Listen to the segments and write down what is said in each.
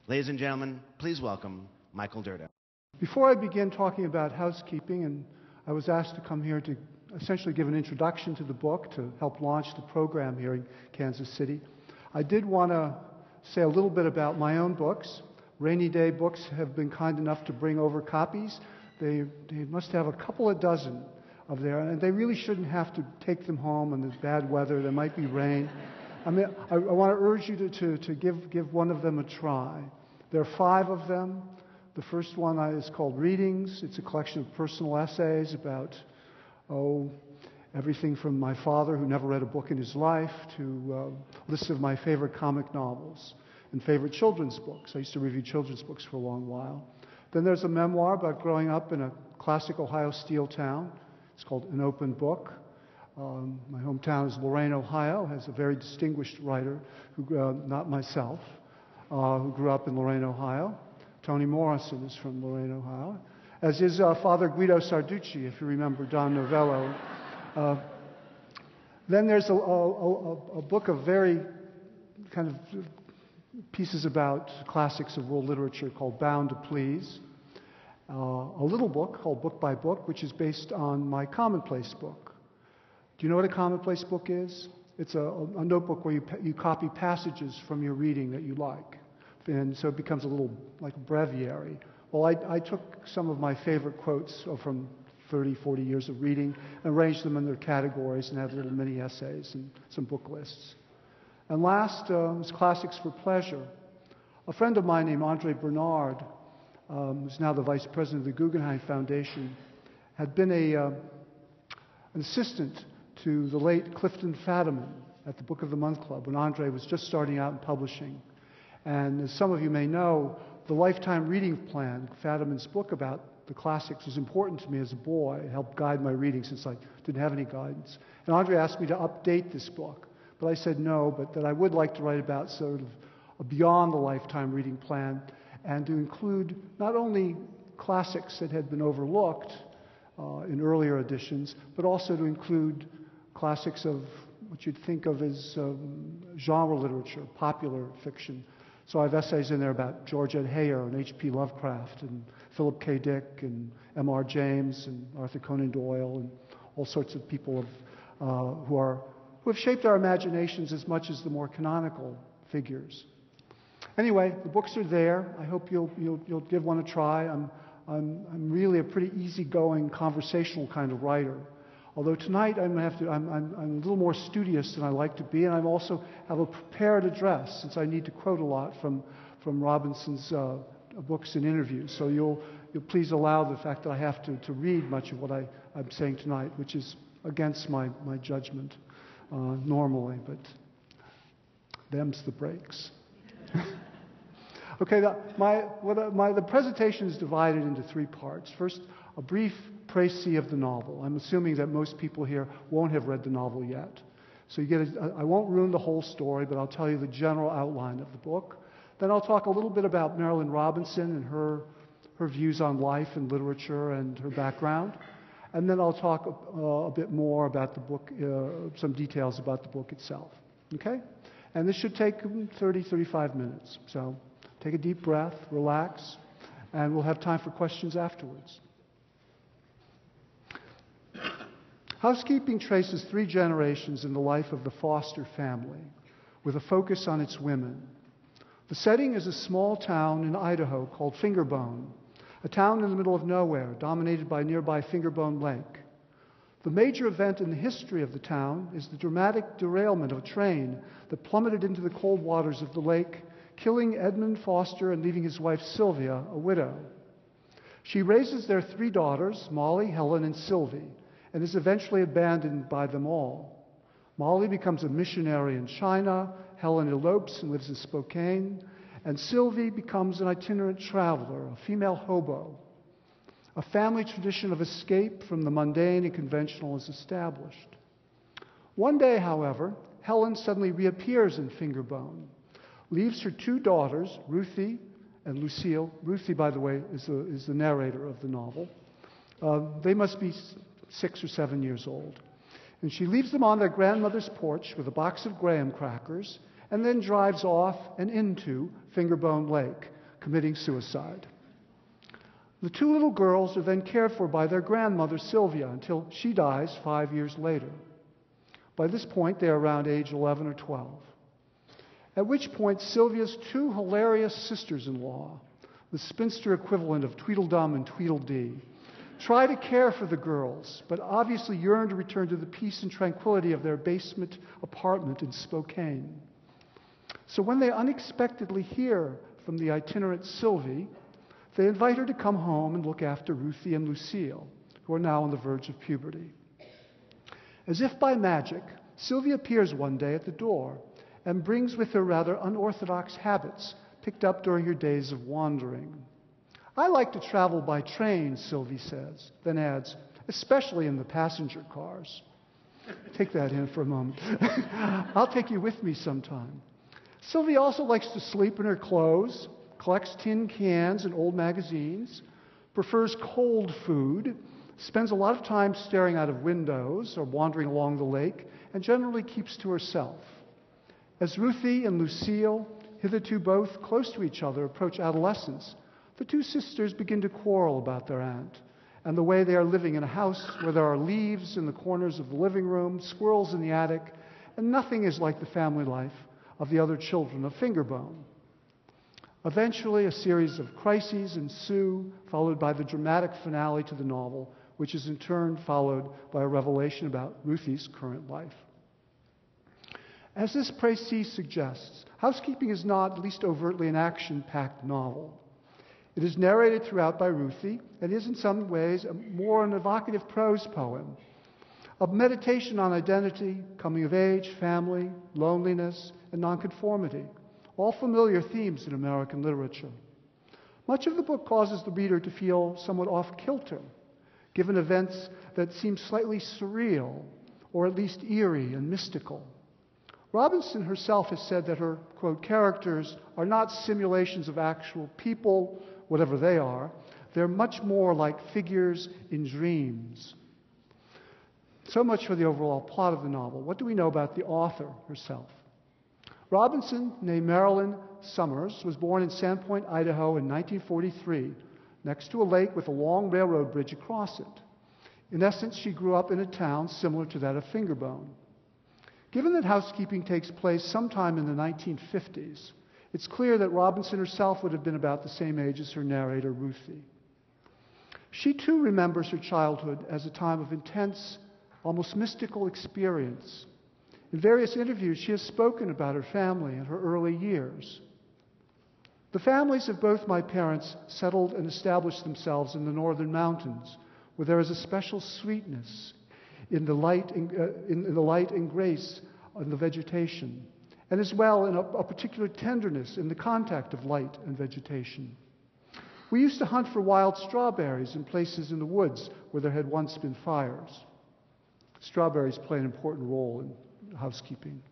Ladies and gentlemen, please welcome Michael Durda. Before I begin talking about housekeeping, and I was asked to come here to essentially give an introduction to the book to help launch the program here in Kansas City, I did want to say a little bit about my own books. Rainy Day Books have been kind enough to bring over copies. They must have a couple of dozen of there, and they really shouldn't have to take them home in the bad weather. There might be rain. I mean, I want to urge you to give one of them a try. There are 5 of them. The first one is called Readings. It's a collection of personal essays about, everything from my father, who never read a book in his life, to lists of my favorite comic novels and favorite children's books. I used to review children's books for a long while. Then there's a memoir about growing up in a classic Ohio steel town. It's called An Open Book. My hometown is Lorain, Ohio. It has a very distinguished writer, not myself, who grew up in Lorain, Ohio. Toni Morrison is from Lorain, Ohio, as is Father Guido Sarducci, if you remember Don Novello. Then there's a book of very kind of pieces about classics of world literature called Bound to Please. A little book called Book by Book, which is based on my Commonplace book. Do you know what a Commonplace book is? It's a notebook where you copy passages from your reading that you like. And so it becomes a little like a breviary. Well, I took some of my favorite quotes from 30, 40 years of reading and arranged them in their categories and had little mini essays and some book lists. And last is Classics for Pleasure. A friend of mine named Andre Bernard, who's now the vice president of the Guggenheim Foundation, had been an assistant to the late Clifton Fadiman at the Book of the Month Club when Andre was just starting out in publishing. And as some of you may know, the Lifetime Reading Plan, Fadiman's book about the classics, was important to me as a boy. It helped guide my reading since I didn't have any guidance. And Andre asked me to update this book, but I said no, but that I would like to write about sort of beyond the Lifetime Reading Plan and to include not only classics that had been overlooked in earlier editions, but also to include classics of what you'd think of as genre literature, popular fiction. So I have essays in there about George Ed Heyer and H.P. Lovecraft and Philip K. Dick and M.R. James and Arthur Conan Doyle and all sorts of people who have shaped our imaginations as much as the more canonical figures. Anyway, the books are there. I hope you'll give one a try. I'm really a pretty easygoing, conversational kind of writer. Although tonight I'm a little more studious than I like to be, and I also have a prepared address since I need to quote a lot from Robinson's books and interviews. So you'll please allow the fact that I have to read much of what I'm saying tonight, which is against my judgment normally, but them's the breaks. Okay, the presentation is divided into 3 parts. First, a brief précis of the novel. I'm assuming that most people here won't have read the novel yet. So I won't ruin the whole story, but I'll tell you the general outline of the book. Then I'll talk a little bit about Marilynne Robinson and her views on life and literature and her background. And then I'll talk a bit more about the book, some details about the book itself. Okay? And this should take 30, 35 minutes. So take a deep breath, relax, and we'll have time for questions afterwards. Housekeeping traces 3 generations in the life of the Foster family, with a focus on its women. The setting is a small town in Idaho called Fingerbone, a town in the middle of nowhere, dominated by nearby Fingerbone Lake. The major event in the history of the town is the dramatic derailment of a train that plummeted into the cold waters of the lake, killing Edmund Foster and leaving his wife Sylvia, a widow. She raises their 3 daughters, Molly, Helen, and Sylvie, and is eventually abandoned by them all. Molly becomes a missionary in China, Helen elopes and lives in Spokane, and Sylvie becomes an itinerant traveler, a female hobo. A family tradition of escape from the mundane and conventional is established. One day, however, Helen suddenly reappears in Fingerbone, leaves her 2 daughters, Ruthie and Lucille. Ruthie, by the way, is the narrator of the novel. They must be 6 or 7 years old. And she leaves them on their grandmother's porch with a box of graham crackers and then drives off and into Fingerbone Lake, committing suicide. The two little girls are then cared for by their grandmother, Sylvia, until she dies 5 years later. By this point, they are around age 11 or 12. At which point, Sylvia's two hilarious sisters-in-law, the spinster equivalent of Tweedledum and Tweedledee, try to care for the girls, but obviously yearn to return to the peace and tranquility of their basement apartment in Spokane. So when they unexpectedly hear from the itinerant Sylvie, they invite her to come home and look after Ruthie and Lucille, who are now on the verge of puberty. As if by magic, Sylvie appears one day at the door and brings with her rather unorthodox habits picked up during her days of wandering. "I like to travel by train," Sylvie says, then adds, "especially in the passenger cars." Take that in for a moment. "I'll take you with me sometime." Sylvie also likes to sleep in her clothes, collects tin cans and old magazines, prefers cold food, spends a lot of time staring out of windows or wandering along the lake, and generally keeps to herself. As Ruthie and Lucille, hitherto both close to each other, approach adolescence, the two sisters begin to quarrel about their aunt and the way they are living in a house where there are leaves in the corners of the living room, squirrels in the attic, and nothing is like the family life of the other children of Fingerbone. Eventually, a series of crises ensue, followed by the dramatic finale to the novel, which is in turn followed by a revelation about Ruthie's current life. As this précis suggests, Housekeeping is not, at least overtly, an action-packed novel. It is narrated throughout by Ruthie, and is in some ways more an evocative prose poem of meditation on identity, coming of age, family, loneliness, and nonconformity, all familiar themes in American literature. Much of the book causes the reader to feel somewhat off-kilter, given events that seem slightly surreal, or at least eerie and mystical. Robinson herself has said that her, quote, characters are not simulations of actual people, whatever they are. They're much more like figures in dreams. So much for the overall plot of the novel. What do we know about the author herself? Robinson, named Marilyn Summers, was born in Sandpoint, Idaho in 1943, next to a lake with a long railroad bridge across it. In essence, she grew up in a town similar to that of Fingerbone. Given that Housekeeping takes place sometime in the 1950s, it's clear that Robinson herself would have been about the same age as her narrator, Ruthie. She too remembers her childhood as a time of intense, almost mystical experience. In various interviews, she has spoken about her family and her early years. The families of both my parents settled and established themselves in the northern mountains, where there is a special sweetness in the light and grace of the vegetation, and as well in a particular tenderness in the contact of light and vegetation. We used to hunt for wild strawberries in places in the woods where there had once been fires. Strawberries play an important role in Housekeeping.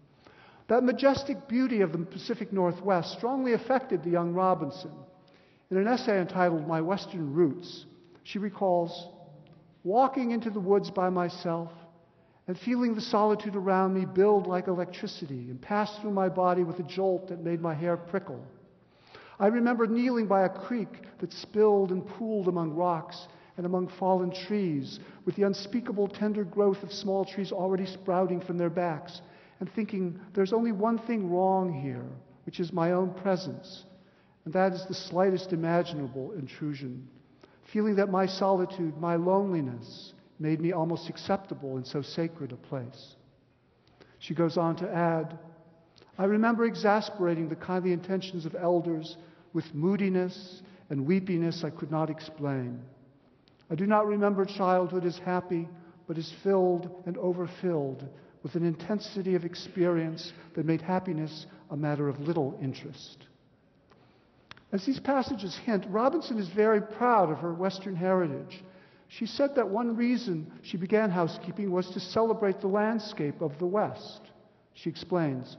That majestic beauty of the Pacific Northwest strongly affected the young Robinson. In an essay entitled My Western Roots, she recalls, "Walking into the woods by myself and feeling the solitude around me build like electricity and pass through my body with a jolt that made my hair prickle. I remember kneeling by a creek that spilled and pooled among rocks and among fallen trees, with the unspeakable tender growth of small trees already sprouting from their backs, and thinking, there's only one thing wrong here, which is my own presence, and that is the slightest imaginable intrusion. Feeling that my solitude, my loneliness, made me almost acceptable in so sacred a place." She goes on to add, "I remember exasperating the kindly intentions of elders with moodiness and weepiness I could not explain. I do not remember childhood as happy, but as filled and overfilled with an intensity of experience that made happiness a matter of little interest." As these passages hint, Robinson is very proud of her Western heritage. She said that one reason she began Housekeeping was to celebrate the landscape of the West. She explains,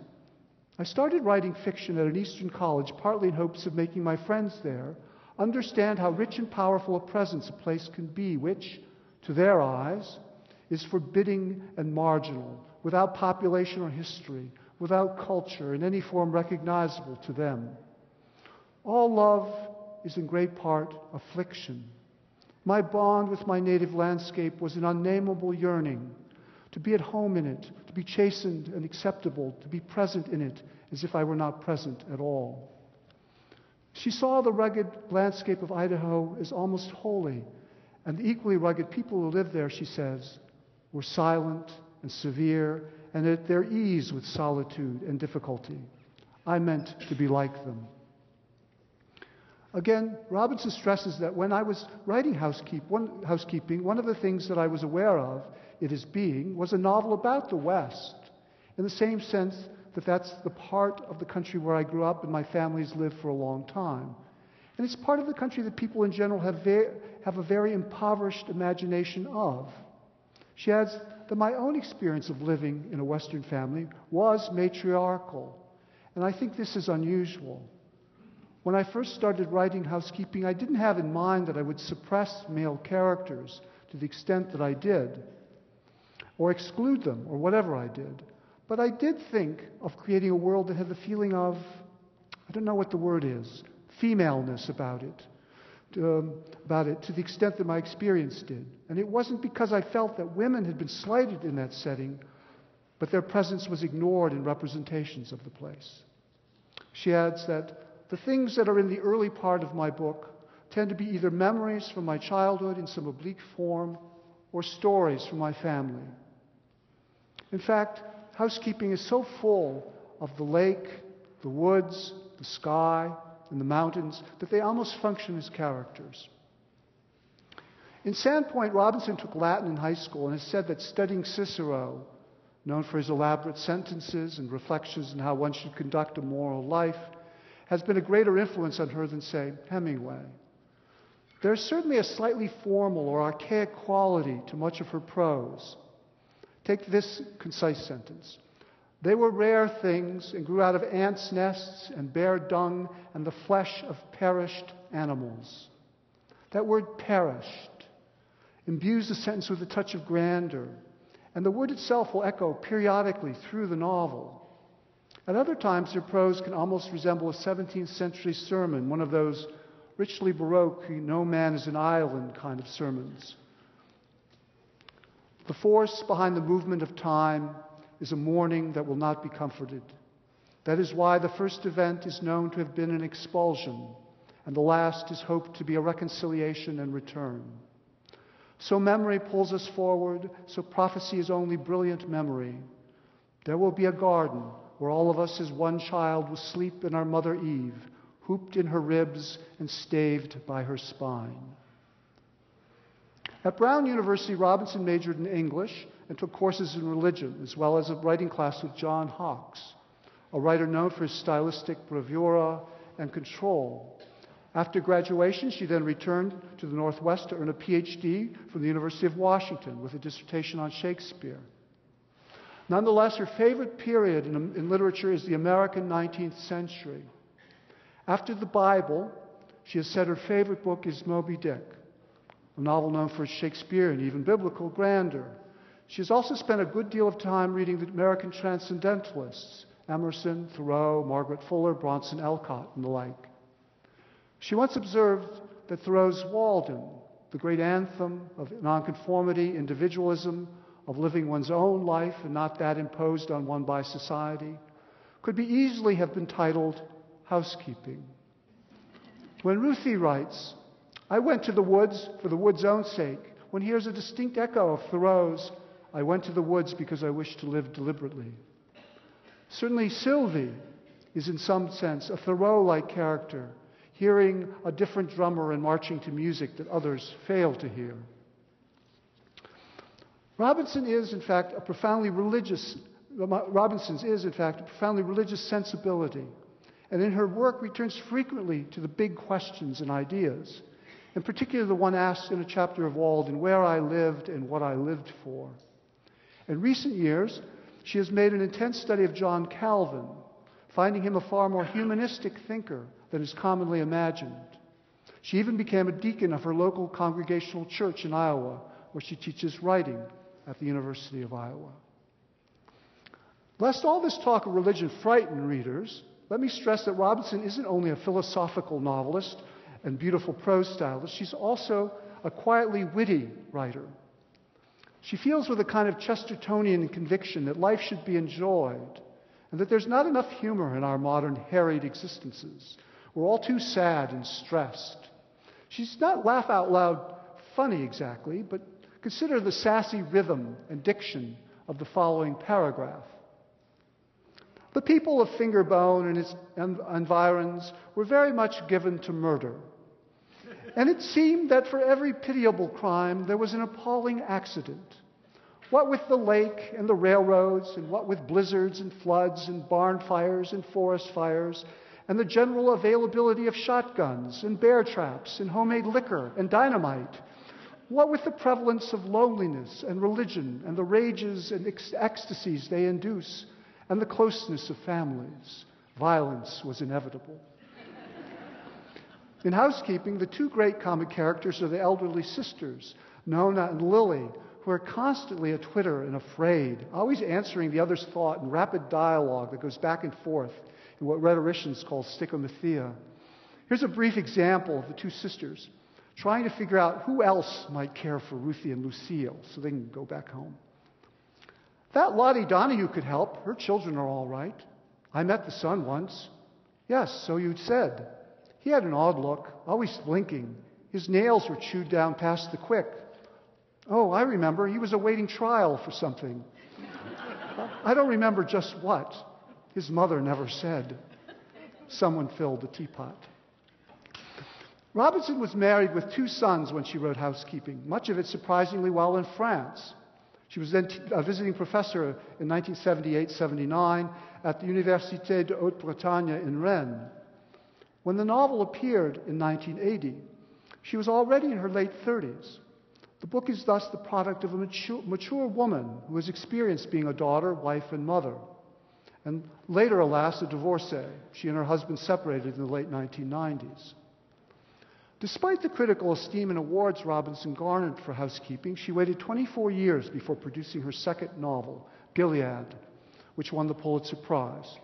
"I started writing fiction at an Eastern college partly in hopes of making my friends there understand how rich and powerful a presence a place can be which, to their eyes, is forbidding and marginal, without population or history, without culture in any form recognizable to them. All love is in great part affliction. My bond with my native landscape was an unnameable yearning, to be at home in it, to be chastened and acceptable, to be present in it as if I were not present at all. She saw the rugged landscape of Idaho as almost holy, and the equally rugged people who lived there, she says, were silent and severe and at their ease with solitude and difficulty. I meant to be like them. Again, Robinson stresses that when I was writing Housekeeping, one of the things that I was aware of it as being was a novel about the West, in the same sense that that's the part of the country where I grew up and my family's lived for a long time. And it's part of the country that people in general have a very impoverished imagination of. She adds that my own experience of living in a Western family was matriarchal, and I think this is unusual. When I first started writing Housekeeping, I didn't have in mind that I would suppress male characters to the extent that I did, or exclude them, or whatever I did. But I did think of creating a world that had the feeling of, I don't know what the word is, femaleness about it to the extent that my experience did. And it wasn't because I felt that women had been slighted in that setting, but their presence was ignored in representations of the place. She adds that the things that are in the early part of my book tend to be either memories from my childhood in some oblique form or stories from my family. In fact, Housekeeping is so full of the lake, the woods, the sky, and the mountains that they almost function as characters. In Sandpoint, Robinson took Latin in high school and has said that studying Cicero, known for his elaborate sentences and reflections on how one should conduct a moral life, has been a greater influence on her than, say, Hemingway. There's certainly a slightly formal or archaic quality to much of her prose. Take this concise sentence. They were rare things and grew out of ants' nests and bear dung and the flesh of perished animals. That word perished imbues the sentence with a touch of grandeur, and the word itself will echo periodically through the novel. At other times, their prose can almost resemble a 17th century sermon, one of those richly Baroque, no man is an island kind of sermons. The force behind the movement of time is a mourning that will not be comforted. That is why the first event is known to have been an expulsion, and the last is hoped to be a reconciliation and return. So memory pulls us forward, so prophecy is only brilliant memory. There will be a garden where all of us as one child will sleep in our mother Eve, hooped in her ribs and staved by her spine. At Brown University, Robinson majored in English and took courses in religion, as well as a writing class with John Hawkes, a writer known for his stylistic bravura and control. After graduation, she then returned to the Northwest to earn a PhD from the University of Washington with a dissertation on Shakespeare. Nonetheless, her favorite period in literature is the American 19th century. After the Bible, she has said her favorite book is Moby Dick, a novel known for its Shakespearean, even biblical grandeur. She has also spent a good deal of time reading the American transcendentalists, Emerson, Thoreau, Margaret Fuller, Bronson Alcott, and the like. She once observed that Thoreau's Walden, the great anthem of nonconformity, individualism, of living one's own life and not that imposed on one by society, could be easily have been titled Housekeeping. When Ruthie writes, I went to the woods for the wood's own sake, one hears a distinct echo of Thoreau's, I went to the woods because I wished to live deliberately. Certainly Sylvie is in some sense a Thoreau-like character, hearing a different drummer and marching to music that others fail to hear. Robinson's is, in fact, a profoundly religious sensibility, and in her work returns frequently to the big questions and ideas, in particular the one asked in a chapter of Walden, where I lived and what I lived for. In recent years, she has made an intense study of John Calvin, finding him a far more humanistic thinker than is commonly imagined. She even became a deacon of her local congregational church in Iowa, where she teaches writing at the University of Iowa. Lest all this talk of religion frighten readers, let me stress that Robinson isn't only a philosophical novelist and beautiful prose stylist, she's also a quietly witty writer. She feels with a kind of Chestertonian conviction that life should be enjoyed and that there's not enough humor in our modern harried existences. We're all too sad and stressed. She's not laugh out loud funny exactly, but consider the sassy rhythm and diction of the following paragraph. The people of Fingerbone and its environs were very much given to murder. And it seemed that for every pitiable crime there was an appalling accident. What with the lake and the railroads, and what with blizzards and floods and barn fires and forest fires, and the general availability of shotguns and bear traps and homemade liquor and dynamite, what with the prevalence of loneliness and religion and the rages and ecstasies they induce, and the closeness of families, violence was inevitable. In Housekeeping, the two great comic characters are the elderly sisters, Nona and Lily, who are constantly a twitter and afraid, always answering the other's thought in rapid dialogue that goes back and forth in what rhetoricians call stichomathea. Here's a brief example of the two sisters trying to figure out who else might care for Ruthie and Lucille so they can go back home. That Lottie Donahue could help. Her children are all right. I met the son once. Yes, so you'd said. He had an odd look, always blinking. His nails were chewed down past the quick. Oh, I remember. He was awaiting trial for something. I don't remember just what. His mother never said. Someone filled the teapot. Robinson was married with two sons when she wrote Housekeeping, much of it surprisingly while in France. She was then a visiting professor in 1978-79 at the Université de Haute-Bretagne in Rennes. When the novel appeared in 1980, she was already in her late 30s. The book is thus the product of a mature woman who has experienced being a daughter, wife, and mother. And later, alas, a divorcee. She and her husband separated in the late 1990s. Despite the critical esteem and awards Robinson garnered for Housekeeping, she waited 24 years before producing her second novel, Gilead, which won the Pulitzer Prize.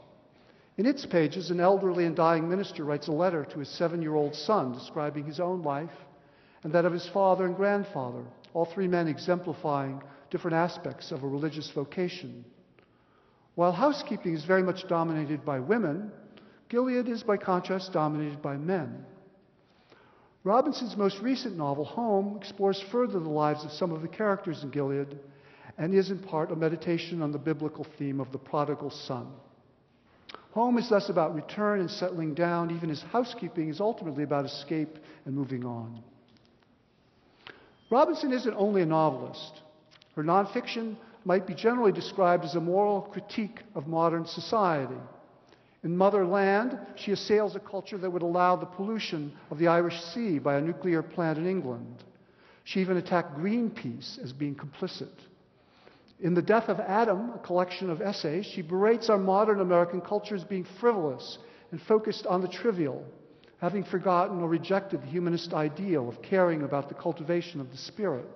In its pages, an elderly and dying minister writes a letter to his 7-year-old son describing his own life and that of his father and grandfather, all three men exemplifying different aspects of a religious vocation. While Housekeeping is very much dominated by women, Gilead is by contrast dominated by men. Robinson's most recent novel, Home, explores further the lives of some of the characters in Gilead and is in part a meditation on the biblical theme of the prodigal son. Home is thus about return and settling down, even as Housekeeping is ultimately about escape and moving on. Robinson isn't only a novelist. Her nonfiction might be generally described as a moral critique of modern society. In Motherland, she assails a culture that would allow the pollution of the Irish Sea by a nuclear plant in England. She even attacked Greenpeace as being complicit. In The Death of Adam, a collection of essays, she berates our modern American culture as being frivolous and focused on the trivial, having forgotten or rejected the humanist ideal of caring about the cultivation of the spirit.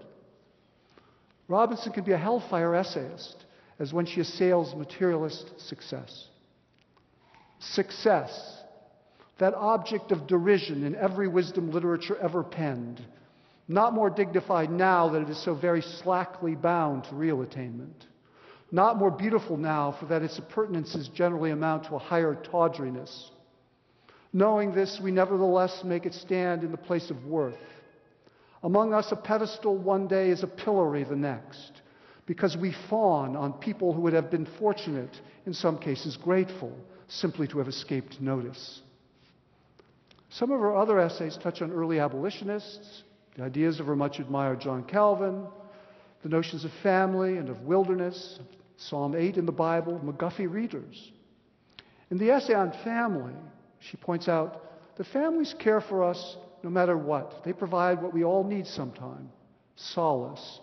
Robinson can be a hellfire essayist, as when she assails materialist success. Success, that object of derision in every wisdom literature ever penned, not more dignified now that it is so very slackly bound to real attainment, not more beautiful now for that its appurtenances generally amount to a higher tawdriness. Knowing this, we nevertheless make it stand in the place of worth. Among us, a pedestal one day is a pillory the next, because we fawn on people who would have been fortunate, in some cases grateful, simply to have escaped notice. Some of her other essays touch on early abolitionists, the ideas of her much-admired John Calvin, the notions of family and of wilderness, Psalm 8 in the Bible, McGuffey readers. In the essay on family, she points out that families care for us no matter what. They provide what we all need sometime, solace.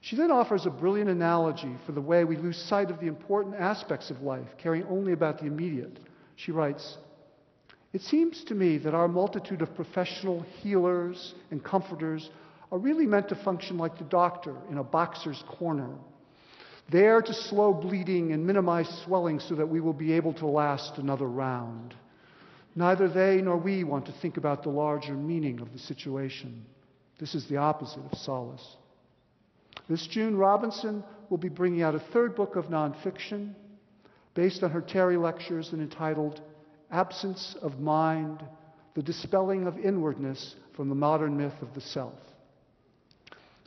She then offers a brilliant analogy for the way we lose sight of the important aspects of life, caring only about the immediate. She writes, "It seems to me that our multitude of professional healers and comforters are really meant to function like the doctor in a boxer's corner. there to slow bleeding and minimize swelling so that we will be able to last another round. Neither they nor we want to think about the larger meaning of the situation. This is the opposite of solace. This June, Robinson will be bringing out a third book of nonfiction based on her Terry lectures and entitled Absence of Mind, the Dispelling of Inwardness from the Modern Myth of the Self.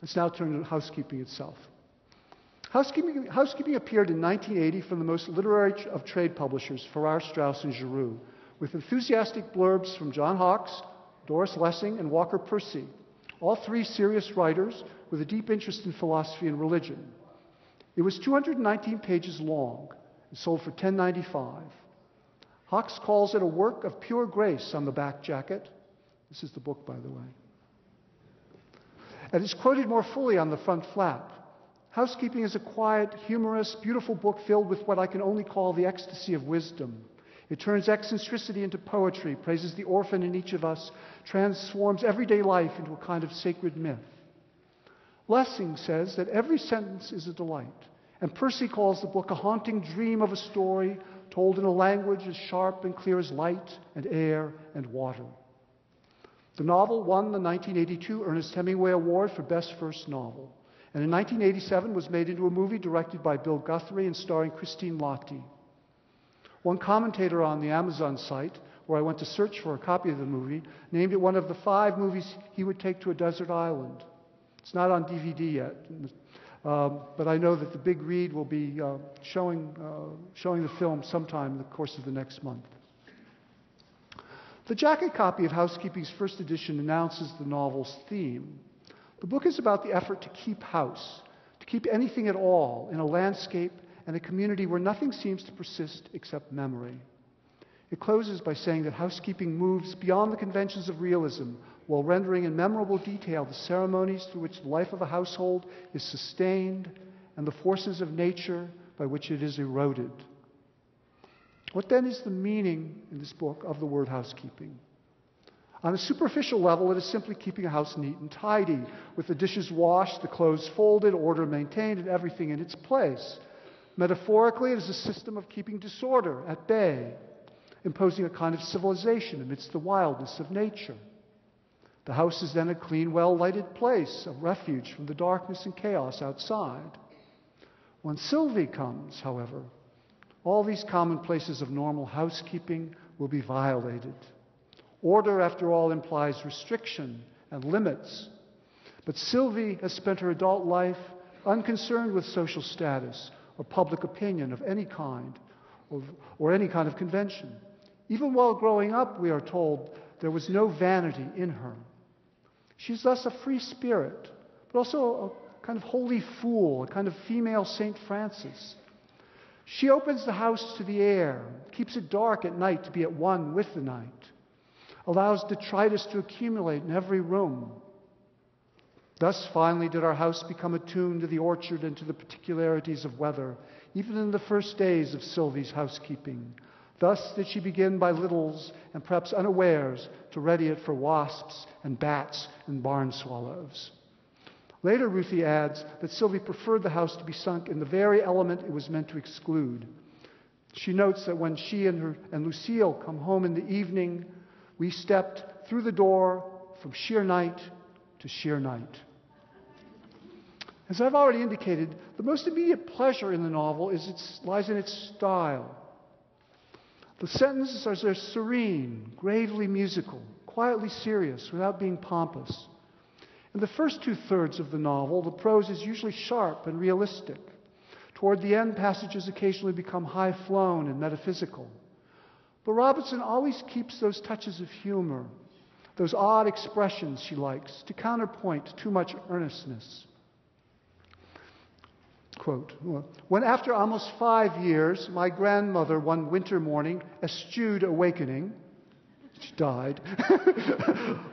Let's now turn to housekeeping itself. Housekeeping appeared in 1980 from the most literary of trade publishers, Farrar, Straus, and Giroux, with enthusiastic blurbs from John Hawkes, Doris Lessing, and Walker Percy, all three serious writers with a deep interest in philosophy and religion. It was 219 pages long and sold for $10.95. Hawkes calls it a work of pure grace on the back jacket. This is the book, by the way. And it's quoted more fully on the front flap. Housekeeping is a quiet, humorous, beautiful book filled with what I can only call the ecstasy of wisdom. It turns eccentricity into poetry, praises the orphan in each of us, transforms everyday life into a kind of sacred myth. Lessing says that every sentence is a delight, and Percy calls the book a haunting dream of a story told in a language as sharp and clear as light and air and water. The novel won the 1982 Ernest Hemingway Award for Best First Novel, and in 1987 was made into a movie directed by Bill Guthrie and starring Christine Lahti. One commentator on the Amazon site, where I went to search for a copy of the movie, named it one of the 5 movies he would take to a desert island. It's not on DVD yet, but I know that the Big Read will be showing the film sometime in the course of the next month. The jacket copy of Housekeeping's first edition announces the novel's theme. The book is about the effort to keep house, to keep anything at all in a landscape and a community where nothing seems to persist except memory. It closes by saying that housekeeping moves beyond the conventions of realism while rendering in memorable detail the ceremonies through which the life of a household is sustained and the forces of nature by which it is eroded. What then is the meaning in this book of the word housekeeping? On a superficial level, it is simply keeping a house neat and tidy, with the dishes washed, the clothes folded, order maintained, and everything in its place. Metaphorically, it is a system of keeping disorder at bay, imposing a kind of civilization amidst the wildness of nature. The house is then a clean, well-lighted place of refuge from the darkness and chaos outside. When Sylvie comes, however, all these commonplaces of normal housekeeping will be violated. Order, after all, implies restriction and limits. But Sylvie has spent her adult life unconcerned with social status or public opinion of any kind, or any kind of convention. Even while growing up, we are told, there was no vanity in her. She's thus a free spirit, but also a kind of holy fool, a kind of female St. Francis. She opens the house to the air, keeps it dark at night to be at one with the night, allows detritus to accumulate in every room. Thus, finally, did our house become attuned to the orchard and to the particularities of weather, even in the first days of Sylvie's housekeeping. Thus did she begin by littles, and perhaps unawares, to ready it for wasps and bats and barn swallows. Later, Ruthie adds that Sylvie preferred the house to be sunk in the very element it was meant to exclude. She notes that when she and Lucille come home in the evening, we stepped through the door from sheer night to sheer night. As I've already indicated, the most immediate pleasure in the novel lies in its style. The sentences are serene, gravely musical, quietly serious, without being pompous. In the first 2/3 of the novel, the prose is usually sharp and realistic. Toward the end, passages occasionally become high-flown and metaphysical. But Robinson always keeps those touches of humor, those odd expressions she likes, to counterpoint too much earnestness. Quote, when after almost 5 years, my grandmother one winter morning eschewed awakening, she died,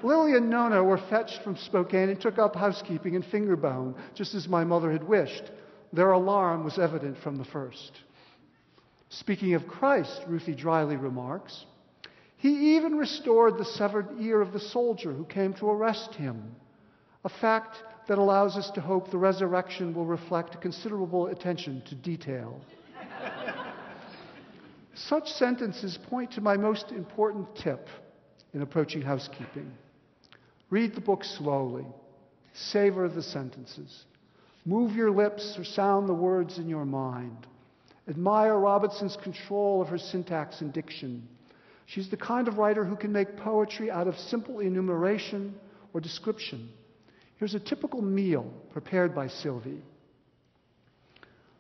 Lily and Nona were fetched from Spokane and took up housekeeping in Fingerbone, just as my mother had wished. Their alarm was evident from the first. Speaking of Christ, Ruthie dryly remarks, he even restored the severed ear of the soldier who came to arrest him, a fact that allows us to hope the resurrection will reflect considerable attention to detail. Such sentences point to my most important tip in approaching housekeeping. Read the book slowly. Savor the sentences. Move your lips or sound the words in your mind. Admire Robinson's control of her syntax and diction. She's the kind of writer who can make poetry out of simple enumeration or description. Here's a typical meal prepared by Sylvie.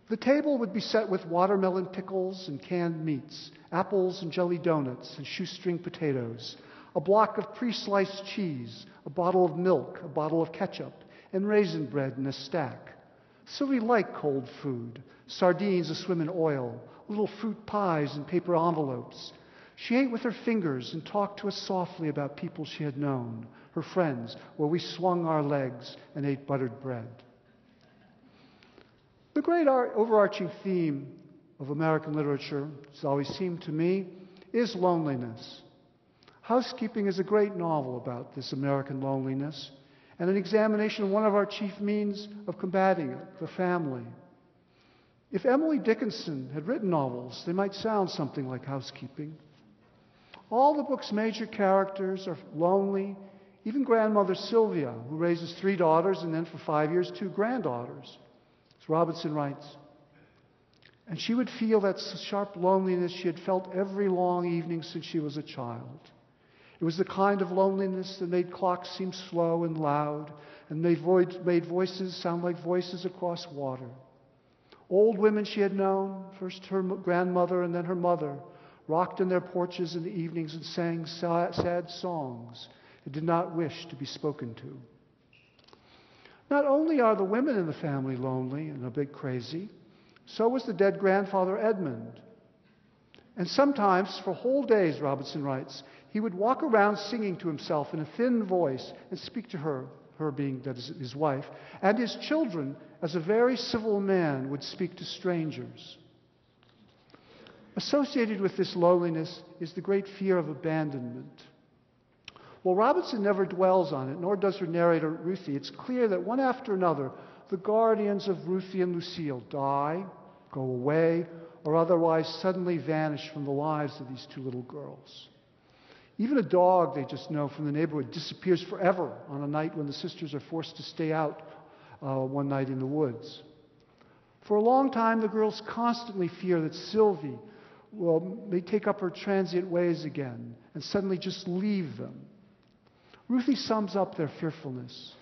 The table would be set with watermelon pickles and canned meats, apples and jelly donuts and shoestring potatoes, a block of pre-sliced cheese, a bottle of milk, a bottle of ketchup, and raisin bread in a stack. Sylvie liked cold food, sardines aswim in oil, little fruit pies in paper envelopes. She ate with her fingers and talked to us softly about people she had known, her friends, where we swung our legs and ate buttered bread. The great overarching theme of American literature, it's always seemed to me, is loneliness. Housekeeping is a great novel about this American loneliness and an examination of one of our chief means of combating it, the family. If Emily Dickinson had written novels, they might sound something like Housekeeping. All the book's major characters are lonely, even grandmother Sylvia, who raises 3 daughters and then for 5 years 2 granddaughters. As Robinson writes, and she would feel that sharp loneliness she had felt every long evening since she was a child. It was the kind of loneliness that made clocks seem slow and loud and made voices sound like voices across water. Old women she had known, first her grandmother and then her mother, rocked in their porches in the evenings and sang sad songs and did not wish to be spoken to. Not only are the women in the family lonely and a bit crazy, so was the dead grandfather Edmund. And sometimes, for whole days, Robinson writes, he would walk around singing to himself in a thin voice and speak to her being that is his wife, and his children, as a very civil man, would speak to strangers. Associated with this loneliness is the great fear of abandonment. While Robinson never dwells on it, nor does her narrator Ruthie, it's clear that one after another, the guardians of Ruthie and Lucille die, go away, or otherwise suddenly vanish from the lives of these 2 little girls. Even a dog they just know from the neighborhood disappears forever on a night when the sisters are forced to stay out one night in the woods. For a long time, the girls constantly fear that Sylvie may take up her transient ways again and suddenly just leave them. Ruthie sums up their fearfulness.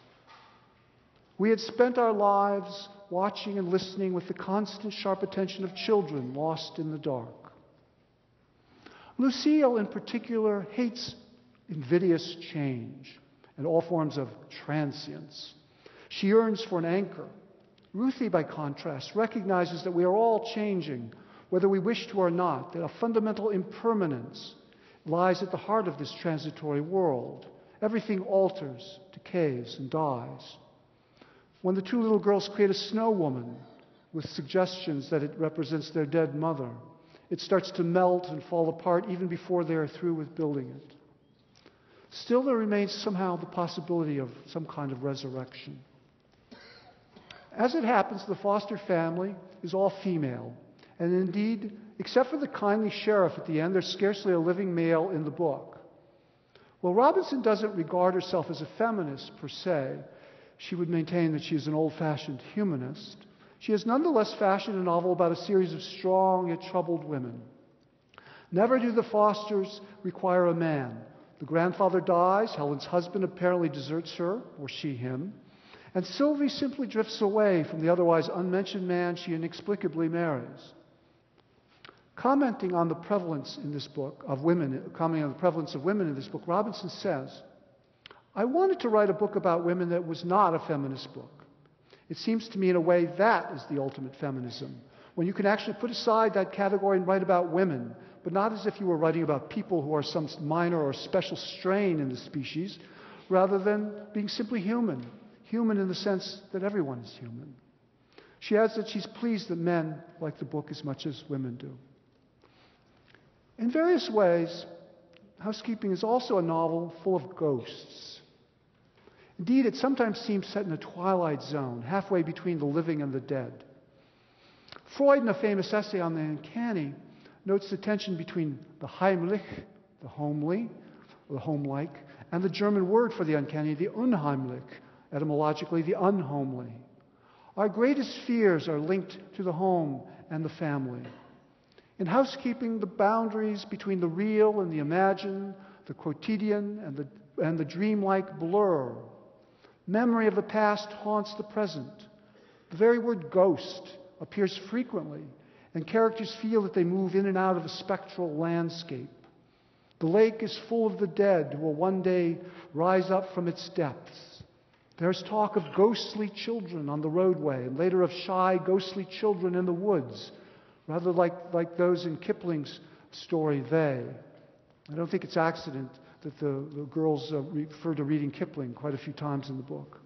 We had spent our lives watching and listening with the constant sharp attention of children lost in the dark. Lucille, in particular, hates invidious change and all forms of transience. She yearns for an anchor. Ruthie, by contrast, recognizes that we are all changing, whether we wish to or not, that a fundamental impermanence lies at the heart of this transitory world. Everything alters, decays, and dies. When the 2 little girls create a snow woman with suggestions that it represents their dead mother, it starts to melt and fall apart even before they are through with building it. Still, there remains somehow the possibility of some kind of resurrection. As it happens, the Foster family is all female, and indeed, except for the kindly sheriff at the end, there's scarcely a living male in the book. Well, Robinson doesn't regard herself as a feminist per se. She would maintain that she is an old-fashioned humanist. She has nonetheless fashioned a novel about a series of strong yet troubled women. Never do the Fosters require a man. The grandfather dies, Helen's husband apparently deserts her, or she him, and Sylvie simply drifts away from the otherwise unmentioned man she inexplicably marries. Commenting on the prevalence in this book of women, in this book, Robinson says, I wanted to write a book about women that was not a feminist book. It seems to me in a way that is the ultimate feminism, when you can actually put aside that category and write about women, but not as if you were writing about people who are some minor or special strain in the species, rather than being simply human in the sense that everyone is human. She adds that she's pleased that men like the book as much as women do. In various ways, Housekeeping is also a novel full of ghosts. Indeed, it sometimes seems set in a twilight zone, halfway between the living and the dead. Freud, in a famous essay on the uncanny, notes the tension between the heimlich, the homely, or the homelike, and the German word for the uncanny, the unheimlich, etymologically the unhomely. Our greatest fears are linked to the home and the family. In housekeeping, the boundaries between the real and the imagined, the quotidian and the dreamlike blur. Memory of the past haunts the present. The very word ghost appears frequently, and characters feel that they move in and out of a spectral landscape. The lake is full of the dead who will one day rise up from its depths. There's talk of ghostly children on the roadway, and later of shy, ghostly children in the woods, rather like those in Kipling's story, They. I don't think it's accident that the girls refer to reading Kipling quite a few times in the book.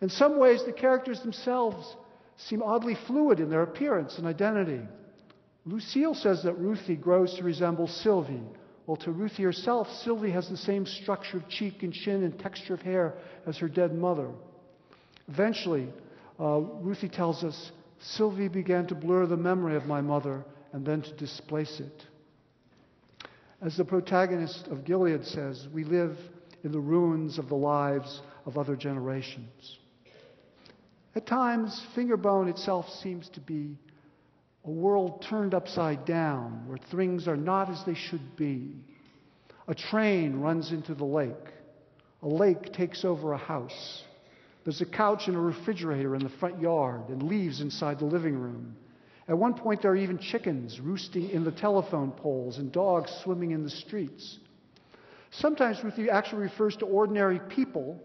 In some ways, the characters themselves seem oddly fluid in their appearance and identity. Lucille says that Ruthie grows to resemble Sylvie. Well, to Ruthie herself, Sylvie has the same structure of cheek and chin and texture of hair as her dead mother. Eventually, Ruthie tells us, Sylvie began to blur the memory of my mother and then to displace it. As the protagonist of Gilead says, we live in the ruins of the lives of other generations. At times, Fingerbone itself seems to be a world turned upside down, where things are not as they should be. A train runs into the lake. A lake takes over a house. There's a couch and a refrigerator in the front yard and leaves inside the living room. At one point, there are even chickens roosting in the telephone poles and dogs swimming in the streets. Sometimes Ruthie actually refers to ordinary people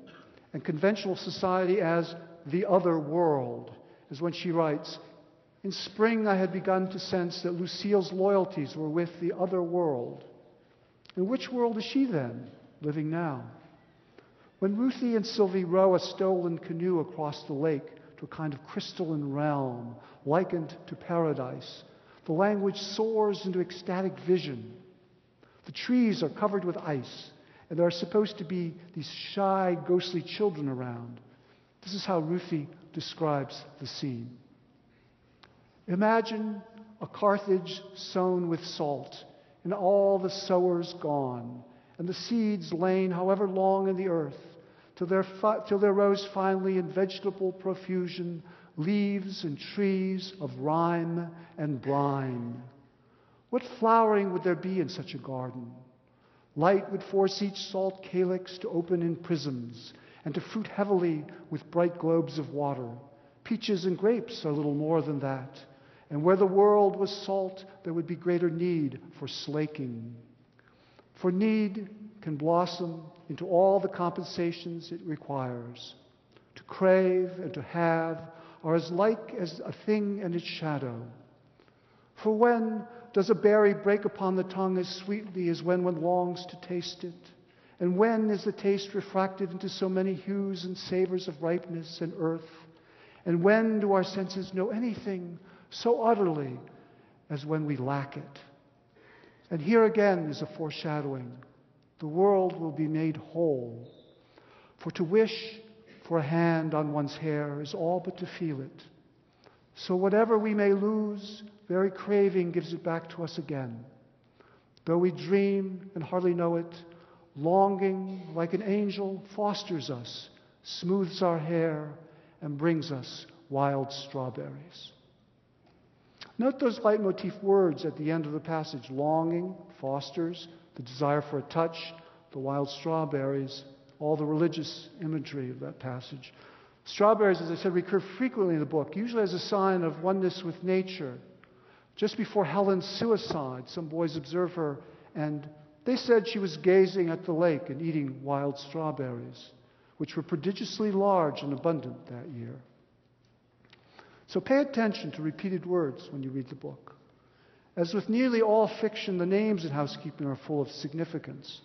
and conventional society as the other world, as when she writes, in spring I had begun to sense that Lucille's loyalties were with the other world. In which world is she then, living now? When Ruthie and Sylvie row a stolen canoe across the lake to a kind of crystalline realm, likened to paradise, the language soars into ecstatic vision. The trees are covered with ice, and there are supposed to be these shy, ghostly children around. This is how Ruthie describes the scene. Imagine a Carthage sown with salt, and all the sowers gone, and the seeds lain however long in the earth, till there rose finally in vegetable profusion leaves and trees of rime and brine. What flowering would there be in such a garden? Light would force each salt calyx to open in prisms, and to fruit heavily with bright globes of water. Peaches and grapes are little more than that. And where the world was salt, there would be greater need for slaking. For need can blossom into all the compensations it requires. To crave and to have are as like as a thing and its shadow. For when does a berry break upon the tongue as sweetly as when one longs to taste it? And when is the taste refracted into so many hues and savors of ripeness and earth? And when do our senses know anything so utterly as when we lack it? And here again is a foreshadowing. The world will be made whole. For to wish for a hand on one's hair is all but to feel it. So whatever we may lose, very craving gives it back to us again. Though we dream and hardly know it, longing, like an angel, fosters us, smooths our hair, and brings us wild strawberries. Note those leitmotif words at the end of the passage. Longing, fosters, the desire for a touch, the wild strawberries, all the religious imagery of that passage. Strawberries, as I said, recur frequently in the book, usually as a sign of oneness with nature. Just before Helen's suicide, some boys observe her, and they said she was gazing at the lake and eating wild strawberries, which were prodigiously large and abundant that year. So pay attention to repeated words when you read the book. As with nearly all fiction, the names in Housekeeping are full of significance.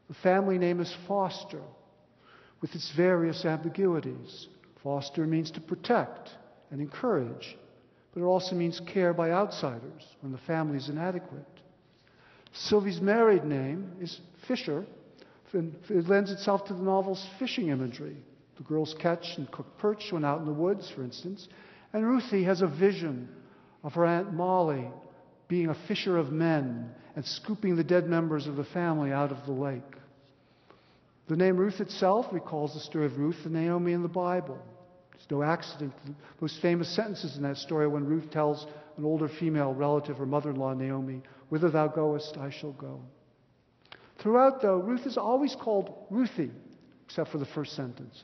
The family name is Foster, with its various ambiguities. Foster means to protect and encourage, but it also means care by outsiders when the family is inadequate. Sylvie's married name is Fisher. It lends itself to the novel's fishing imagery. The girls catch and cook perch when out in the woods, for instance, and Ruthie has a vision of her Aunt Molly being a fisher of men and scooping the dead members of the family out of the lake. The name Ruth itself recalls the story of Ruth and Naomi in the Bible. It's no accident. The most famous sentences in that story are when Ruth tells an older female relative, her mother-in-law Naomi, "Whither thou goest, I shall go." Throughout, though, Ruth is always called Ruthie, except for the first sentence.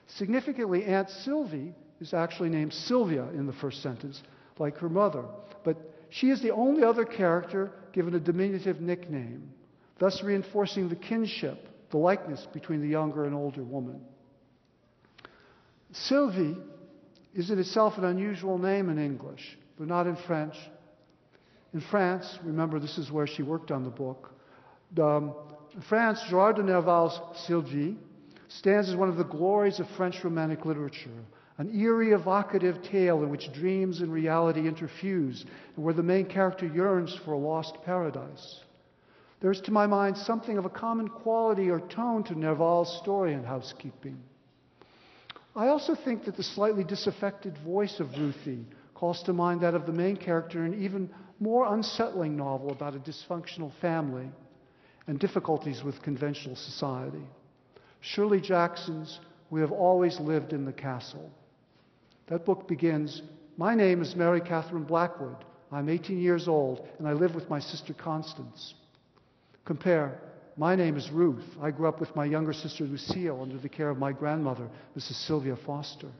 Significantly, Aunt Sylvie is actually named Sylvia in the first sentence, like her mother. But she is the only other character given a diminutive nickname, thus reinforcing the kinship, the likeness between the younger and older woman. Sylvie is in itself an unusual name in English, but not in French. In France, remember this is where she worked on the book, in France, Gerard de Nerval's Sylvie stands as one of the glories of French Romantic literature, an eerie, evocative tale in which dreams and reality interfuse, and where the main character yearns for a lost paradise. There is, to my mind, something of a common quality or tone to Nerval's story in Housekeeping. I also think that the slightly disaffected voice of Ruthie calls to mind that of the main character in an even more unsettling novel about a dysfunctional family and difficulties with conventional society. Shirley Jackson's We Have Always Lived in the Castle. That book begins, "My name is Mary Catherine Blackwood. I'm 18 years old, and I live with my sister Constance." Compare, "My name is Ruth. I grew up with my younger sister Lucille under the care of my grandmother, Mrs. Sylvia Foster."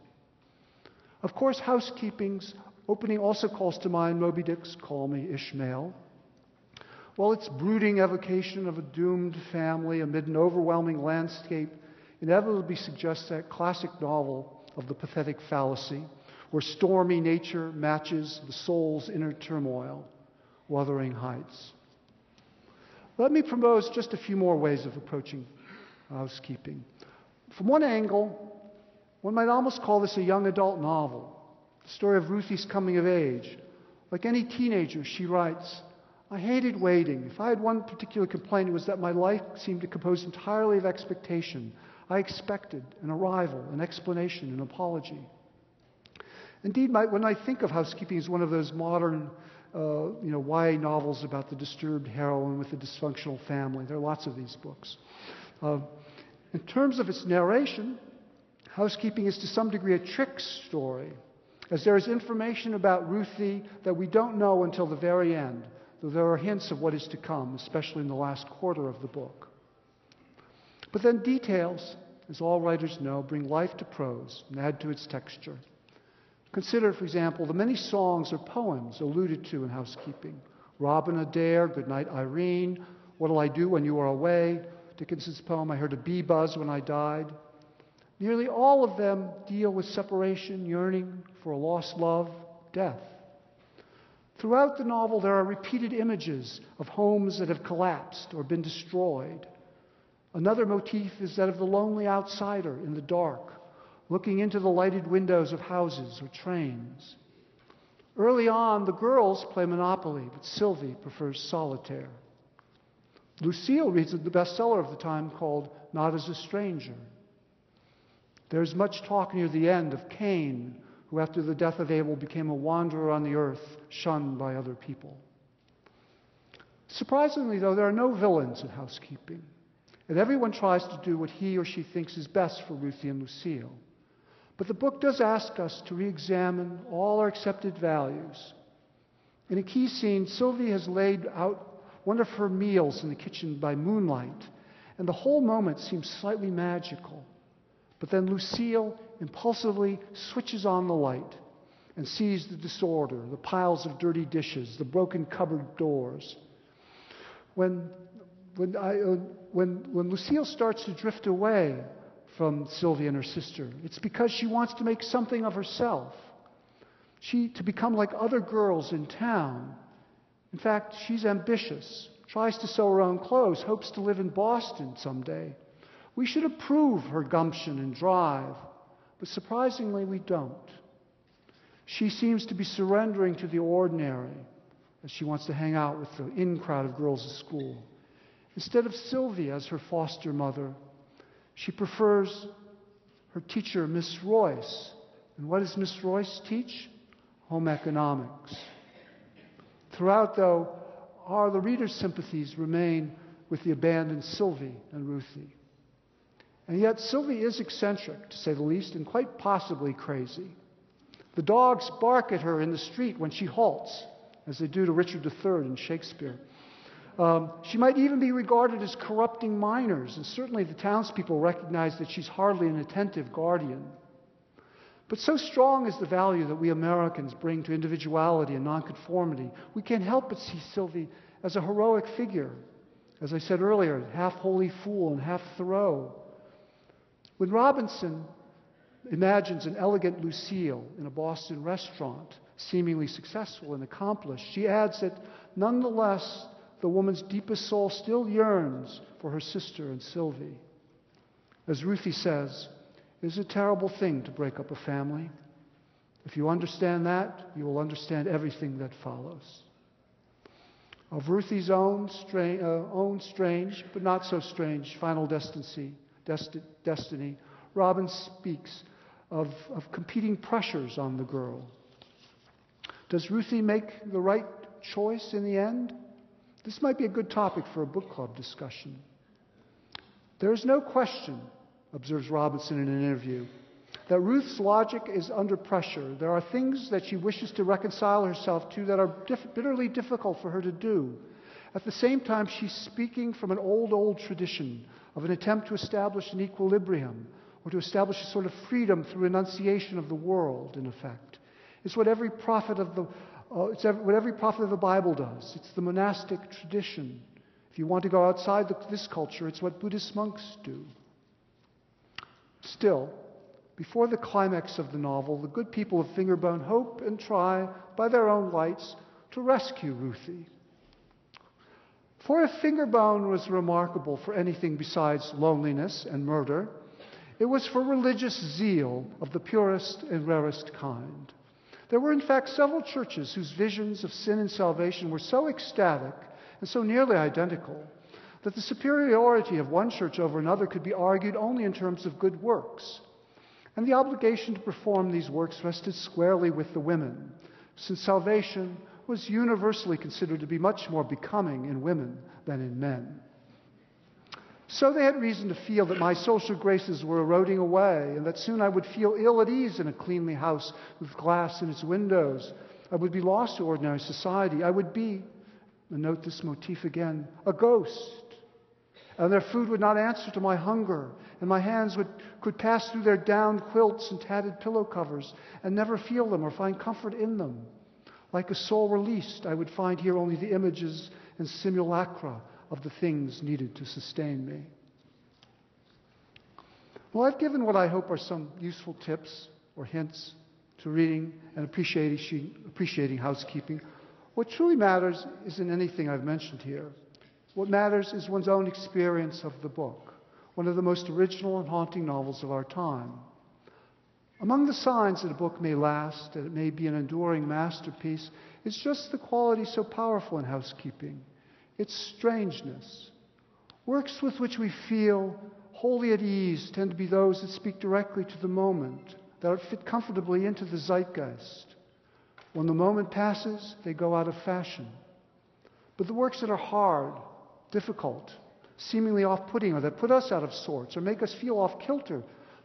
Of course, Housekeeping's opening also calls to mind Moby Dick's Call Me Ishmael. While its brooding evocation of a doomed family amid an overwhelming landscape inevitably suggests that classic novel of the pathetic fallacy, where stormy nature matches the soul's inner turmoil, Wuthering Heights. Let me propose just a few more ways of approaching Housekeeping. From one angle, one might almost call this a young adult novel, the story of Ruthie's coming of age. Like any teenager, she writes, "I hated waiting. If I had one particular complaint, it was that my life seemed to compose entirely of expectation. I expected an arrival, an explanation, an apology." Indeed, when I think of Housekeeping as one of those modern YA novels about the disturbed heroine with a dysfunctional family, there are lots of these books. In terms of its narration, Housekeeping is to some degree a trick story, as there is information about Ruthie that we don't know until the very end, though there are hints of what is to come, especially in the last quarter of the book. But then details, as all writers know, bring life to prose and add to its texture. Consider, for example, the many songs or poems alluded to in Housekeeping. Robin Adair, Goodnight Irene, What'll I Do When You Are Away, Dickinson's poem, I Heard a Bee Buzz When I Died. Nearly all of them deal with separation, yearning for a lost love, death. Throughout the novel, there are repeated images of homes that have collapsed or been destroyed. Another motif is that of the lonely outsider in the dark, looking into the lighted windows of houses or trains. Early on, the girls play Monopoly, but Sylvie prefers solitaire. Lucille reads the bestseller of the time called Not as a Stranger. There's much talk near the end of Cain, who after the death of Abel became a wanderer on the earth, shunned by other people. Surprisingly, though, there are no villains in Housekeeping, and everyone tries to do what he or she thinks is best for Ruthie and Lucille. But the book does ask us to re-examine all our accepted values. In a key scene, Sylvie has laid out one of her meals in the kitchen by moonlight, and the whole moment seems slightly magical. But then Lucille impulsively switches on the light and sees the disorder, the piles of dirty dishes, the broken cupboard doors. When Lucille starts to drift away from Sylvie and her sister, it's because she wants to make something of herself. To become like other girls in town. In fact, she's ambitious, tries to sew her own clothes, hopes to live in Boston someday. We should approve her gumption and drive, but surprisingly we don't. She seems to be surrendering to the ordinary as she wants to hang out with the in-crowd of girls at school. Instead of Sylvie as her foster mother, she prefers her teacher, Miss Royce. And what does Miss Royce teach? Home economics. Throughout, though, the reader's sympathies remain with the abandoned Sylvie and Ruthie. And yet Sylvie is eccentric, to say the least, and quite possibly crazy. The dogs bark at her in the street when she halts, as they do to Richard III in Shakespeare. She might even be regarded as corrupting minors, and certainly the townspeople recognize that she's hardly an attentive guardian. But so strong is the value that we Americans bring to individuality and nonconformity, we can't help but see Sylvie as a heroic figure. As I said earlier, half holy fool and half Thoreau. When Robinson imagines an elegant Lucille in a Boston restaurant, seemingly successful and accomplished, she adds that nonetheless, the woman's deepest soul still yearns for her sister and Sylvie. As Ruthie says, it is a terrible thing to break up a family. If you understand that, you will understand everything that follows. Of Ruthie's own strange, but not so strange, final destiny, Robin speaks of competing pressures on the girl. Does Ruthie make the right choice in the end? This might be a good topic for a book club discussion. There is no question, observes Robinson in an interview, that Ruth's logic is under pressure. There are things that she wishes to reconcile herself to that are bitterly difficult for her to do. At the same time, she's speaking from an old tradition of an attempt to establish an equilibrium, or to establish a sort of freedom through enunciation of the world, in effect. It's what every prophet of the Bible does. It's the monastic tradition. If you want to go outside this culture, it's what Buddhist monks do. Still, before the climax of the novel, the good people of Fingerbone hope and try, by their own lights, to rescue Ruthie. For if Fingerbone was remarkable for anything besides loneliness and murder, it was for religious zeal of the purest and rarest kind. There were, in fact, several churches whose visions of sin and salvation were so ecstatic and so nearly identical that the superiority of one church over another could be argued only in terms of good works. And the obligation to perform these works rested squarely with the women, since salvation was universally considered to be much more becoming in women than in men. So they had reason to feel that my social graces were eroding away, and that soon I would feel ill at ease in a cleanly house with glass in its windows. I would be lost to ordinary society. I would be, and note this motif again, a ghost. And their food would not answer to my hunger, and my hands could pass through their down quilts and tattered pillow covers and never feel them or find comfort in them. Like a soul released, I would find here only the images and simulacra of the things needed to sustain me. Well, I've given what I hope are some useful tips or hints to reading and appreciating housekeeping. What truly matters isn't anything I've mentioned here. What matters is one's own experience of the book, one of the most original and haunting novels of our time. Among the signs that a book may last, that it may be an enduring masterpiece, is just the quality so powerful in housekeeping. Its strangeness. Works with which we feel wholly at ease tend to be those that speak directly to the moment, that fit comfortably into the zeitgeist. When the moment passes, they go out of fashion. But the works that are hard, difficult, seemingly off-putting, or that put us out of sorts, or make us feel off-kilter,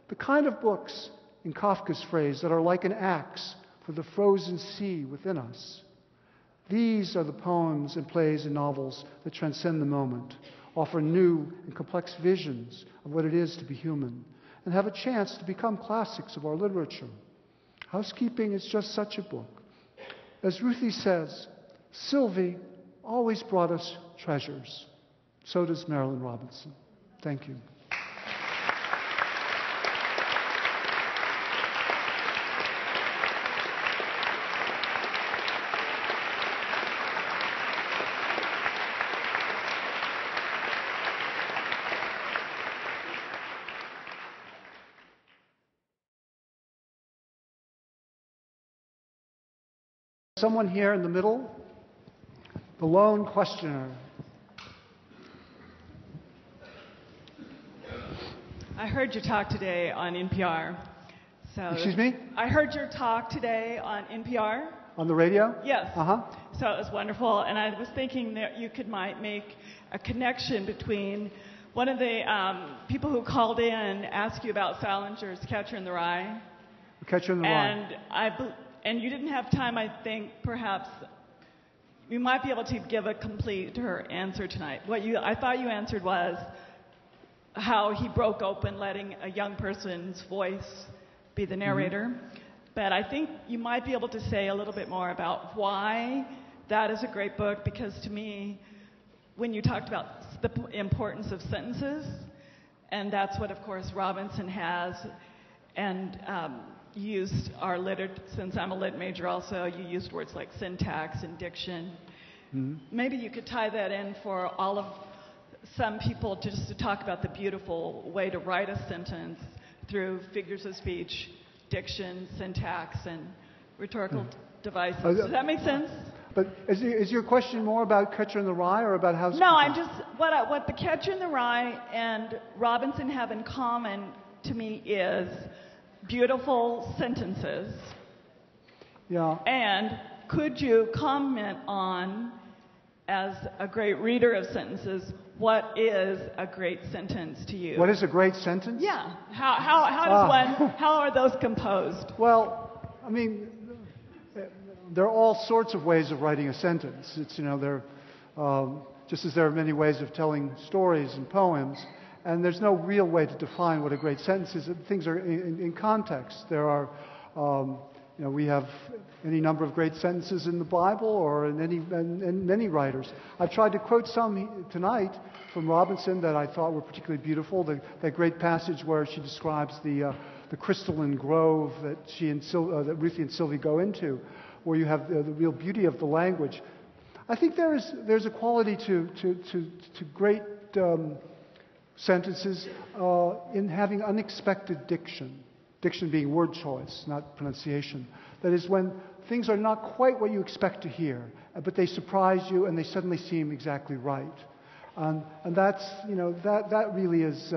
the kind of books, in Kafka's phrase, that are like an axe for the frozen sea within us. These are the poems and plays and novels that transcend the moment, offer new and complex visions of what it is to be human, and have a chance to become classics of our literature. Housekeeping is just such a book. As Ruthie says, Sylvie always brought us treasures. So does Marilynne Robinson. Thank you. Someone here in the middle, the lone questioner. I heard your talk today on NPR. So Excuse me? I heard your talk today on NPR. On the radio? Yes. Uh-huh. So it was wonderful, and I was thinking that you might make a connection between one of the people who called in asked you about Salinger's Catcher in the Rye. Catcher in the Rye. And you didn't have time, I think, perhaps. You might be able to give a complete answer tonight. I thought you answered was how he broke open letting a young person's voice be the narrator. Mm-hmm. But I think you might be able to say a little bit more about why that is a great book, because to me, when you talked about the importance of sentences, and that's what, of course, Robinson has, and you used since I'm a lit major also, you used words like syntax and diction. Mm-hmm. Maybe you could tie that in for some people just to talk about the beautiful way to write a sentence through figures of speech, diction, syntax, and rhetorical devices. Does that make sense? But is your question more about Catcher in the Rye or about housekeeping? No, I'm just what the Catcher in the Rye and Robinson have in common to me is beautiful sentences. Yeah. And could you comment on, as a great reader of sentences, what is a great sentence to you? What is a great sentence? Yeah. How are those composed? Well, I mean, there are all sorts of ways of writing a sentence. It's, just as there are many ways of telling stories and poems, and there's no real way to define what a great sentence is. Things are in context. There are, we have any number of great sentences in the Bible or in many writers. I've tried to quote some tonight from Robinson that I thought were particularly beautiful. That great passage where she describes the crystalline grove that that Ruthie and Sylvie go into, where you have the real beauty of the language. I think there's a quality to great sentences in having unexpected diction. Diction being word choice, not pronunciation. That is when things are not quite what you expect to hear, but they surprise you and they suddenly seem exactly right. And that's, that really is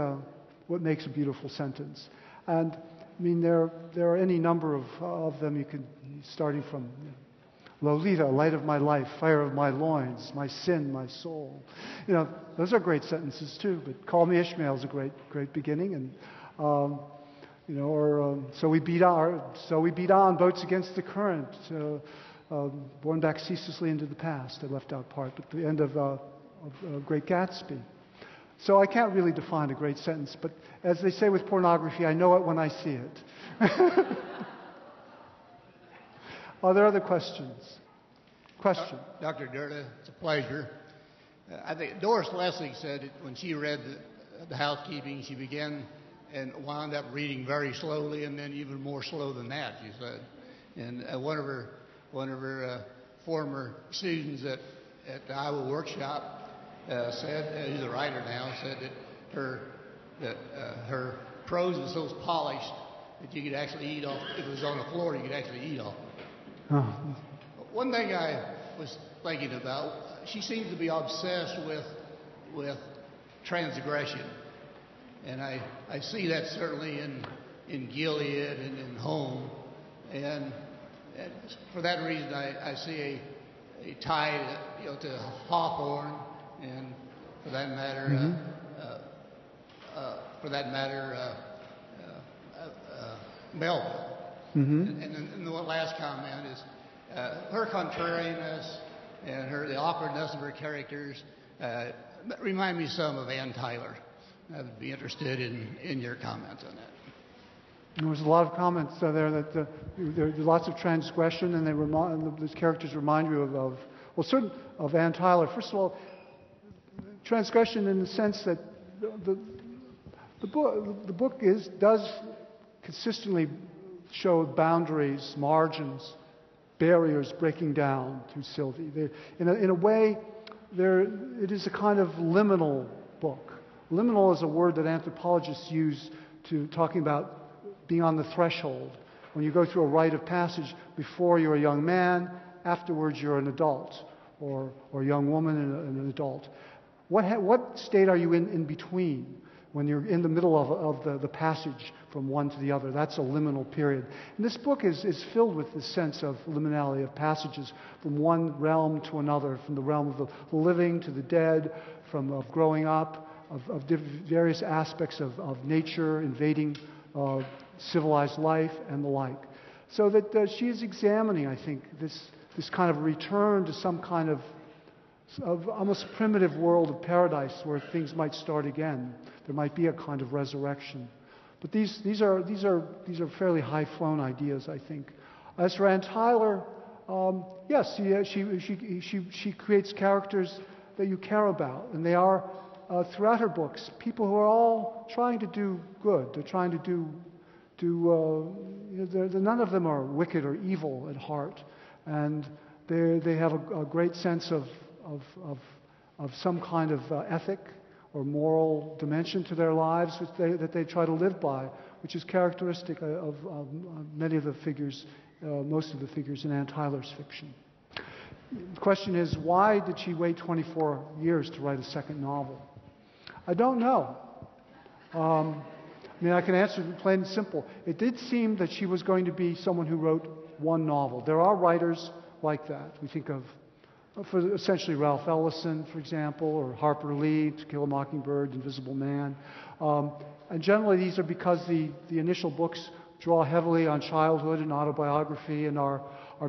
what makes a beautiful sentence. And I mean, there are any number of them. You can, starting from Lolita, light of my life, fire of my loins, my sin, my soul. Those are great sentences too. But Call Me Ishmael is a great beginning. And so we beat on boats against the current, borne back ceaselessly into the past. I left out part, but the end of Great Gatsby. So I can't really define a great sentence, but as they say with pornography, I know it when I see it. Are there other questions? Dr. Derda, it's a pleasure. I think Doris Lessig said when she read the housekeeping, she began and wound up reading very slowly, and then even more slow than that, she said. And one of her former students at the Iowa workshop said, he's a writer now, said that her prose was so polished that you could actually eat off. If it was on the floor, you could actually eat off. Oh. One thing I was thinking about, she seems to be obsessed with transgression. And I see that certainly in Gilead and in Home. And for that reason, I see a tie to Hawthorne, and for that matter, Melville. Mm-hmm. And the last comment is her contrariness and the awkwardness of her characters remind me some of Ann Tyler. I would be interested in your comments on that. There was a lot of comments there that there's lots of transgression, and these characters remind you of Ann Tyler. First of all, transgression in the sense that the book does consistently show boundaries, margins, barriers breaking down through Sylvie. In a way, it is a kind of liminal book. Liminal is a word that anthropologists use to talking about being on the threshold. When you go through a rite of passage, before you're a young man, afterwards you're an adult, or a young woman and an adult. What state are you in between? when you're in the middle of the passage from one to the other. That's a liminal period. And this book is filled with this sense of liminality, of passages from one realm to another, from the realm of the living to the dead, of growing up, of various aspects of nature invading civilized life and the like. So that she is examining, I think, this kind of return to some kind of almost primitive world of paradise where things might start again. There might be a kind of resurrection. But these are fairly high-flown ideas, I think. As for Anne Tyler, yes, she creates characters that you care about, and they are throughout her books people who are all trying to do good. They're trying to none of them are wicked or evil at heart, and they have a great sense of some kind of ethic or moral dimension to their lives that they try to live by, which is characteristic of many of the figures, most of the figures in Anne Tyler's fiction. The question is, why did she wait 24 years to write a second novel? I don't know. I mean, I can answer it plain and simple. It did seem that she was going to be someone who wrote one novel. There are writers like that. We think of, for essentially Ralph Ellison, for example, or Harper Lee, To Kill a Mockingbird, Invisible Man. And generally these are because the initial books draw heavily on childhood and autobiography and are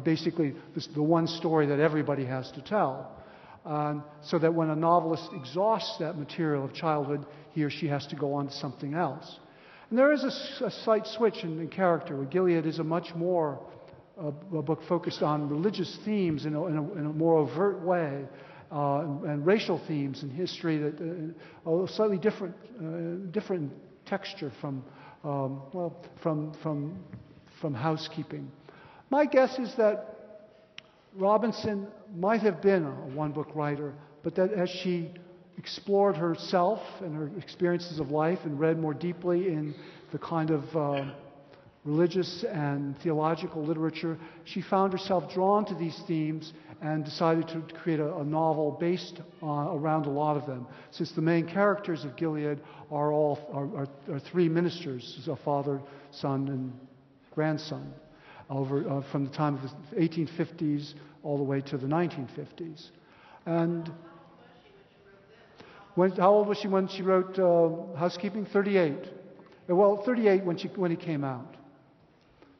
basically the one story that everybody has to tell. So that when a novelist exhausts that material of childhood, he or she has to go on to something else. And there is a slight switch in character. Gilead is a much more a book focused on religious themes in a more overt way, and racial themes and history that a slightly different texture from housekeeping. My guess is that Robinson might have been a one-book writer, but that as she explored herself and her experiences of life and read more deeply in the kind of religious and theological literature, she found herself drawn to these themes and decided to create a novel based around a lot of them. Since the main characters of Gilead are three ministers, a father, son, and grandson, from the time of the 1850s all the way to the 1950s. And how old was she when she wrote Housekeeping? 38. Well, 38 when it came out.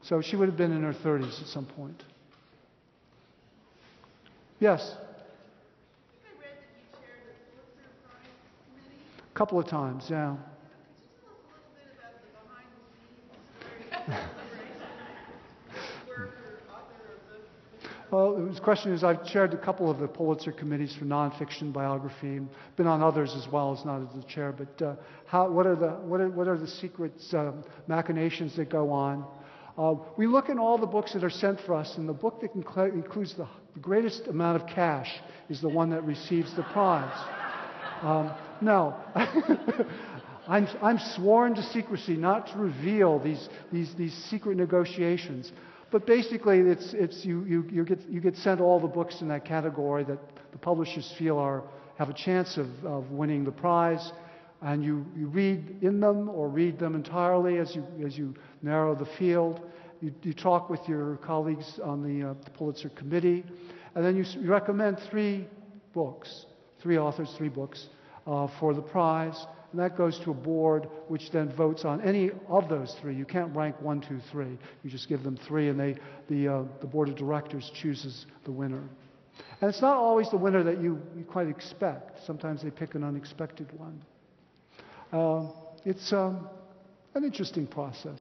So she would have been in her 30s at some point. Yes? I read that you chaired the Pulitzer Prize committee. A couple of times, yeah. Could you tell us a little bit about the behind-the-scenes work or author of the... Well, the question is, I've chaired a couple of the Pulitzer committees for nonfiction biography, and been on others as well, as not as the chair. But what are the secrets, machinations that go on? We look in all the books that are sent for us, and the book that includes the greatest amount of cash is the one that receives the prize. No. I'm sworn to secrecy, not to reveal these secret negotiations. But basically, you get sent all the books in that category that the publishers feel have a chance of winning the prize, and you read in them or read them entirely as you narrow the field. You talk with your colleagues on the Pulitzer Committee, and then you recommend three authors, three books for the prize, and that goes to a board which then votes on any of those three. You can't rank 1, 2, 3. You just give them three, and the board of directors chooses the winner. And it's not always the winner that you quite expect. Sometimes they pick an unexpected one. It's an interesting process.